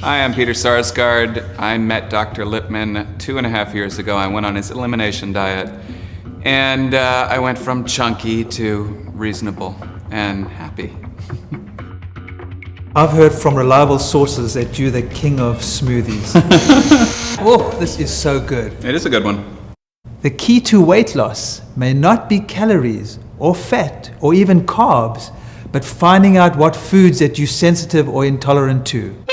Hi, I'm Peter Sarsgaard. I met Dr. Lipman 2.5 years ago. I went on his elimination diet, and I went from chunky to reasonable and happy. I've heard from reliable sources that you're the king of smoothies. Oh, this is so good. It is a good one. The key to weight loss may not be calories or fat or even carbs, but finding out what foods that you're sensitive or intolerant to.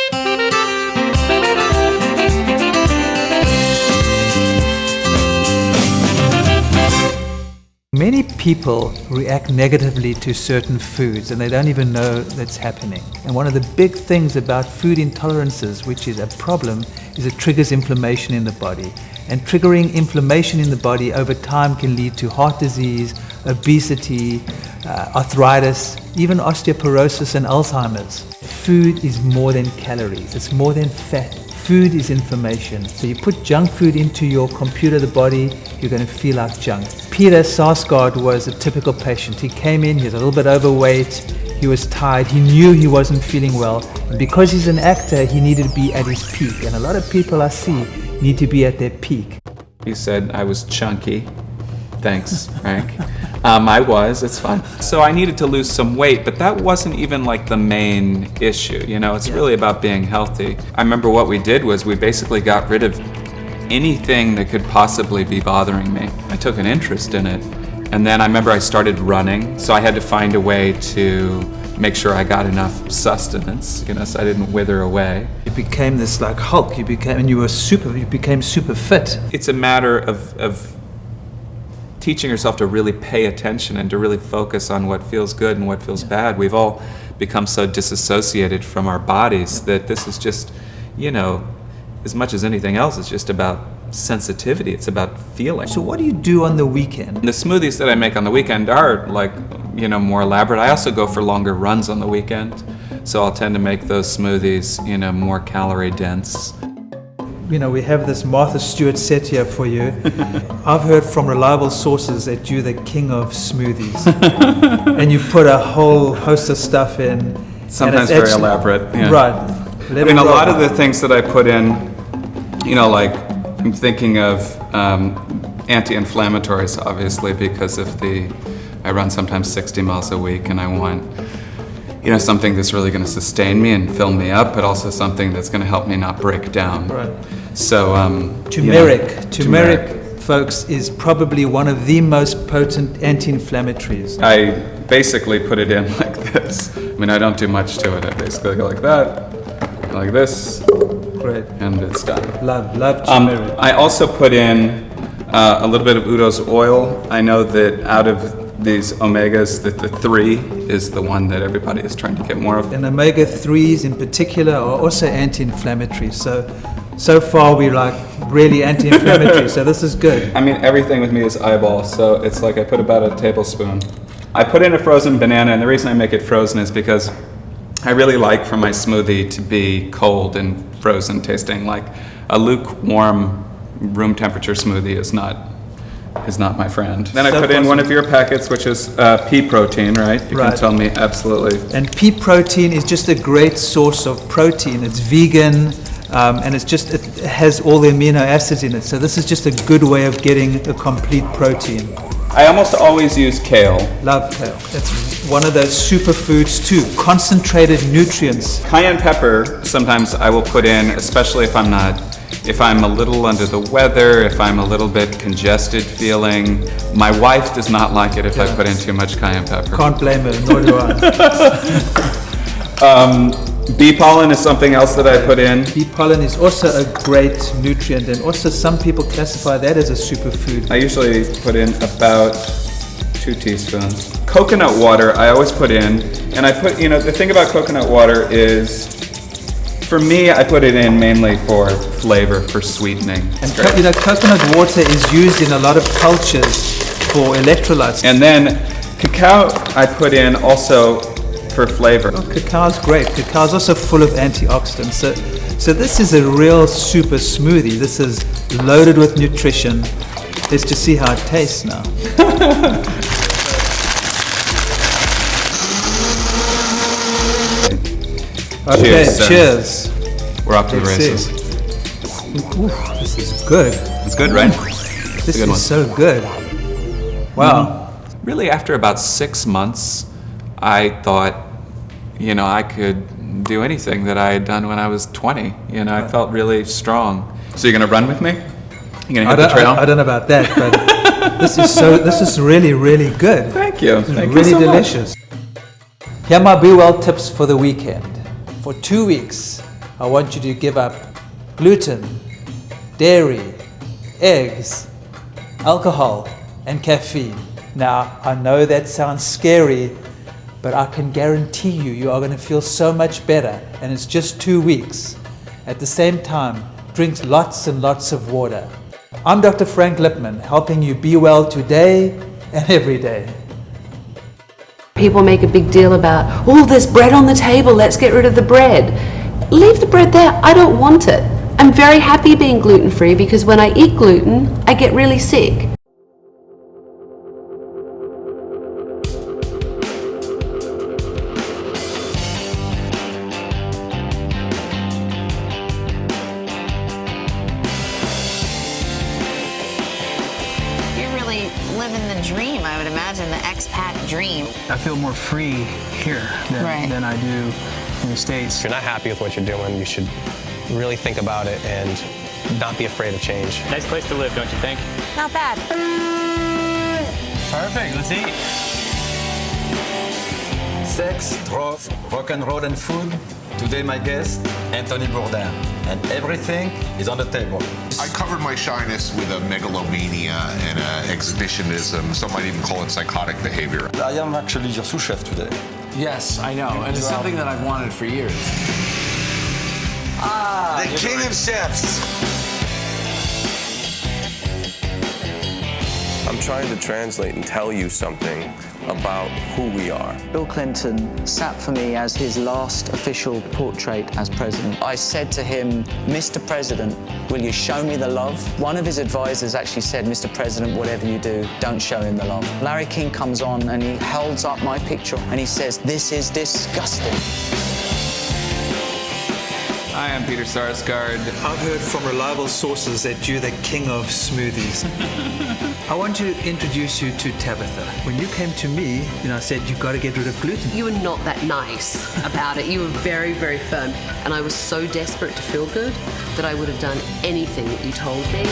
Many people react negatively to certain foods and they don't even know that's happening. And one of the big things about food intolerances, which is a problem, is it triggers inflammation in the body. And triggering inflammation in the body over time can lead to heart disease, obesity, arthritis, even osteoporosis and Alzheimer's. Food is more than calories, it's more than fat. Food is information. So you put junk food into your computer, the body, you're going to feel like junk. Peter Sarsgaard was a typical patient. He came in, he was a little bit overweight, he was tired, he knew he wasn't feeling well. And because he's an actor, he needed to be at his peak. And a lot of people I see need to be at their peak. He said I was chunky. Thanks, Frank. I was, it's fine. So I needed to lose some weight, but that wasn't even like the main issue. You know, it's really about being healthy. I remember what we did was we basically got rid of anything that could possibly be bothering me. I took an interest in it. And then I remember I started running, so I had to find a way to make sure I got enough sustenance, you know, so I didn't wither away. You became this like Hulk, you became super fit. It's a matter of teaching yourself to really pay attention and to really focus on what feels good and what feels bad. We've all become so disassociated from our bodies that this is just, you know, as much as anything else, it's just about sensitivity. It's about feeling. So what do you do on the weekend? The smoothies that I make on the weekend are like, you know, more elaborate. I also go for longer runs on the weekend. So I'll tend to make those smoothies, you know, more calorie dense. You know, we have this Martha Stewart set here for you. I've heard from reliable sources that you're the king of smoothies. And you put a whole host of stuff in. Sometimes very elaborate. Yeah. Right. I mean, a lot of the things that I put in, you know, like I'm thinking of anti-inflammatories, obviously, because of I run sometimes 60 miles a week and I want, you know, something that's really going to sustain me and fill me up, but also something that's going to help me not break down. Right. So, turmeric, folks, is probably one of the most potent anti-inflammatories. I basically put it in like this. I mean, I don't do much to it. I basically go like that, like this. Great. And it's done. Love turmeric. I also put in a little bit of Udo's oil. I know that out of these omegas, that the 3 is the one that everybody is trying to get more of. And omega-3s in particular are also anti-inflammatory. So far we're like really anti-inflammatory, so this is good. I mean, everything with me is eyeball, so it's like I put about a tablespoon. I put in a frozen banana, and the reason I make it frozen is because I really like for my smoothie to be cold and frozen tasting. Like a lukewarm room temperature smoothie is not my friend. Then I put in one of your packets, which is pea protein, right? You can tell me, absolutely. And pea protein is just a great source of protein. It's vegan, and it has all the amino acids in it. So this is just a good way of getting a complete protein. I almost always use kale. Love kale. That's one of those superfoods too. Concentrated nutrients. Cayenne pepper, sometimes I will put in, especially if I'm a little under the weather, if I'm a little bit congested feeling. My wife does not like it if I put in too much cayenne pepper. Can't blame her, nor do I. Bee pollen is something else that I put in. Bee pollen is also a great nutrient, and also some people classify that as a superfood. I usually put in about 2 teaspoons. Coconut water I always put in, and I put, you know, the thing about coconut water is, for me, I put it in mainly for flavor, for sweetening. And you know, coconut water is used in a lot of cultures for electrolytes. And then cacao I put in also for flavor. Oh, cacao's great. Cacao's also full of antioxidants. So this is a real super smoothie. This is loaded with nutrition. Let's just see how it tastes now. Okay, cheers. We're off to the Let's races. see. Ooh, this is good. It's good, right? This a good is one. so good. Wow. Really, after about 6 months, I thought, I could do anything that I had done when I was 20. I felt really strong. So you're gonna run with me? You're gonna hit the trail? I don't know about that, but this is really, really good. Thank you. Thank really you so delicious. Here are my Be Well tips for the weekend. For 2 weeks, I want you to give up gluten, dairy, eggs, alcohol, and caffeine. Now, I know that sounds scary, but I can guarantee you are going to feel so much better, and it's just 2 weeks. At the same time, drink lots and lots of water. I'm Dr. Frank Lipman, helping you be well today and every day. People make a big deal about, oh, there's bread on the table, let's get rid of the bread. Leave the bread there, I don't want it. I'm very happy being gluten-free because when I eat gluten, I get really sick. Living the dream, I would imagine, the expat dream. I feel more free here than I do in the States. If you're not happy with what you're doing, you should really think about it and not be afraid of change. Nice place to live, don't you think? Not bad. Perfect, let's eat. Sex, drugs, rock and roll and food. Today my guest, Anthony Bourdain. And everything is on the table. I covered my shyness with a megalomania and exhibitionism. Some might even call it psychotic behavior. I am actually your sous chef today. Yes, I know, and it's something that I've wanted for years. The king of chefs. I'm trying to translate and tell you something about who we are. Bill Clinton sat for me as his last official portrait as president. I said to him, Mr. President, will you show me the love? One of his advisors actually said, Mr. President, whatever you do, don't show him the love. Larry King comes on and he holds up my picture and he says, this is disgusting. Hi, I'm Peter Sarsgaard. I've heard from reliable sources that you're the king of smoothies. I want to introduce you to Tabitha. When you came to me, I said, you've got to get rid of gluten. You were not that nice about it. You were very, very firm. And I was so desperate to feel good that I would have done anything that you told me.